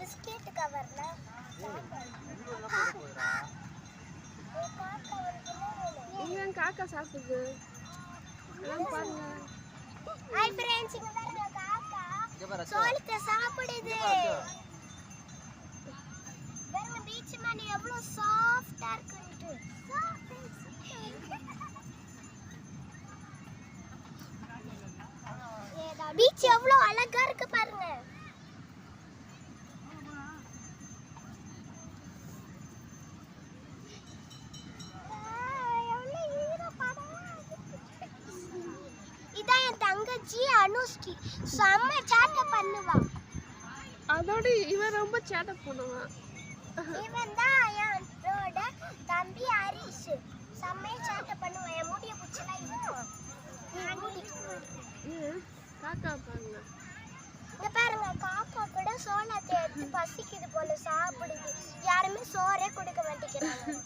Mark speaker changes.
Speaker 1: Biscuit கவர்ல
Speaker 2: இங்க காக்கா சாப்பிடுது. பாருங்க.
Speaker 1: ஹாய் फ्रेंड्स, இங்க பாருங்க காக்கா சோளத்தை சாப்பிடுது. பாருங்க பீச் மணி எவ்வளவு சாஃப்ட்டா இருக்குன்னு. பீச் எவ்வளவு அழகா இருக்கு பாருங்க. இதான் என் தங்கச்சி அனுஸ்ரீ. செம்ம சேட்டை பண்ணுவா.
Speaker 2: அதோட இவன் ரொம்ப சேட்டை பண்ணுவான்.
Speaker 1: இவன் தான் என்னோட தம்பி ஹரிஷ். செம்ம சேட்டை பண்ணுவான். என் முடிய பிடிச்சலாம்
Speaker 2: காக்கா பாருங்க.
Speaker 1: இங்க பாருங்க காக்கா கூட சோளத்தை எடுத்து பசிக்குது போல சாப்பிடுது. யாருமே சோறே கொடுக்க மாட்டேங்கிறாங்க.